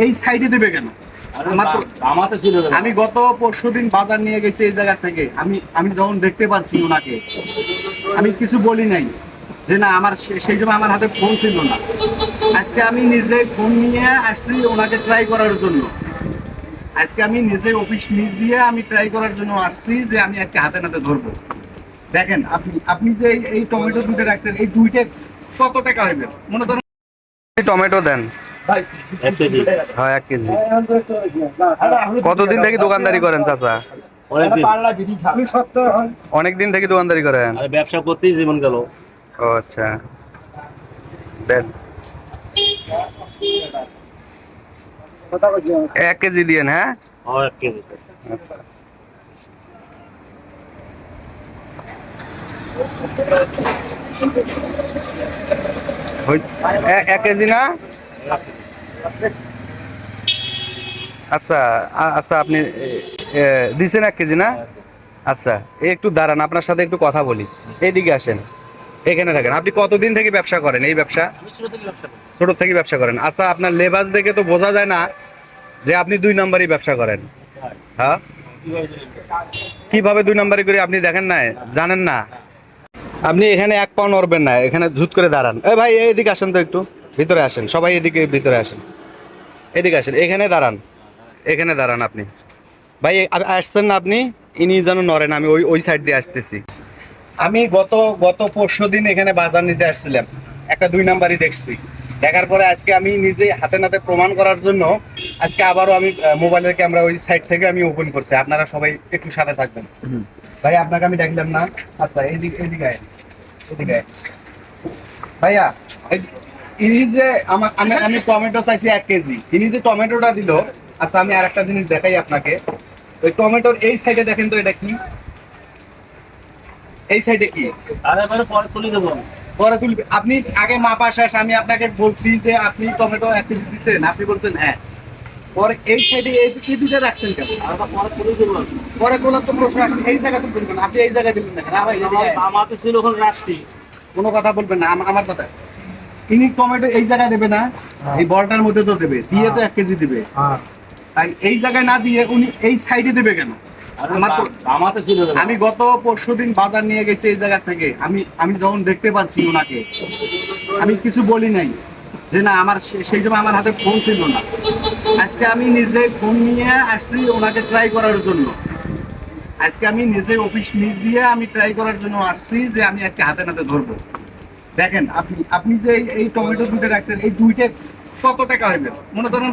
এই সাইডে দেবে কেন? আমি গত পরশুদিন বাজার নিয়ে গেছি এই জায়গা থেকে। আমি যখন দেখতে পারছি ওনাকে, আমি কিছু বলি নাই যে না, আমার সেই সময় আমার হাতে ফোন ছিল না। আজকে আমি নিজে ফোন নিয়ে আসছি ওনাকে ট্রাই করার জন্য। আজকে আমি নিজে অফিস নিজ দিয়ে আমি ট্রাই করার জন্য আসছি যে আমি আজকে হাতে নাতে ধরবো। দেখেন আপনি যে এই টমেটো দুটো রাখছেন, এই দুইটা কত টাকা হইবে মনে করেন? টমেটো দেন। হ্যাঁ, 1 কেজি। কতদিন থেকে দোকানদারি করেন চাচা? অনেকদিন থেকে দোকানদারি করেন? ব্যবসা করতেই জীবন গেল। ও আচ্ছা, দেন 1 কেজি দিয়েন। হ্যাঁ, 1 কেজি। আচ্ছা। এক কেজি না? আচ্ছা আচ্ছা, আপনি দিছেন 1 কেজি না? আচ্ছা, একটু দাঁড়ান, আপনার সাথে একটু কথা বলি। এইদিকে আসেন, এখানে থাকেন। আপনি কতদিন থেকে ব্যবসা করেন এই ব্যবসা? ছোট থেকে ব্যবসা করেন। আচ্ছা, আপনার লেবাস দেখে তো বোঝা যায় না যে আপনি 2 নম্বরই ব্যবসা করেন। হ্যাঁ, কিভাবে 2 নম্বরই করে আপনি দেখেন না, জানেন না? আপনি এখানে 1 পাও নড়বেন না, এখানে ঝুট করে দাঁড়ান। এই ভাই, এইদিকে আসেন তো, একটু ভিতরে আসেন, সবাই এদিকে ভিতরে আসেন, এদিকে আসেন, এখানে দাঁড়ান, এখানে দাঁড়ান আপনি। ভাই আসছেন না আপনি? ইনি যেন নড়েন, আমি ওই ওই সাইড দিয়ে আসতেছি। আমি গত পরশুদিন এখানে বাজার নিতে আসছিলাম, একটা 2 নাম্বারই দেখছি। দেখার পরে আজকে আমি নিজে হাতে নাতে প্রমাণ করার জন্য আজকে আবারও আমি মোবাইলের ক্যামেরা ওই সাইড থেকে আমি ওপেন করছি। আপনারা সবাই একটু সাথে থাকবেন। ভাই, আপনাকে আমি দেখলাম না। আচ্ছা, এদিকে এদিকে আয়, এদিকে আয়। ভাইয়া, ইনি যে আমি টমেটো চাইছি 1 কেজি, ইনি যে টমেটোটা দিল। আচ্ছা, আমি আর একটা জিনিস দেখাই আপনাকে। ওই টমেটোর এই সাইডে দেখেন তো, এটা কি? এই সাইডে কি? পরে তুলে দেবো। পরে তুলবে। আপনি আগে মাপা শেষ, আমি আপনাকে বলছি যে আপনি টমেটো 1 কেজি দিচ্ছেন, আপনি বলছেন হ্যাঁ। পরে এই সাইডে এই দিকে রাখছেন কেন? পরে তুলে দেবো। পরে তোলার তো প্রশ্ন আসছে, এই জায়গা তো বলবেন, আপনি এই জায়গায় দিলেন না কেন? ভাই, এদিকে আয়। আমাতে ছিল ওখানে রাখছি। কোনো কথা বলবেন না আমার কথা। ইনি টমেটো এই জায়গায় দেবে না, এই বলটার মধ্যে তো দেবে, দিয়ে তো 1 কেজি দিবে। তাই এই জায়গায় না দিয়ে উনি এই সাইডে দেবে কেন? আমাতে ছিল। আমি গত পরশুদিন বাজার নিয়ে গেছি এই জায়গা থেকে। আমি যখন দেখতে পারছি ওনাকে, আমি কিছু বলি নাই যে না, আমার সেই সময় আমার হাতে ফোন ছিল না। আজকে আমি নিজে ফোন নিয়ে আসছি ওনাকে ট্রাই করার জন্য। আজকে আমি নিজে অফিস নিজ দিয়ে আমি ট্রাই করার জন্য আসছি যে আমি আজকে হাতে নাতে ধরবো। দেখেন আপনি যে এই টমেটো দুটো রাখছেন, এই দুইটা কত টাকা হইবে মনে করেন?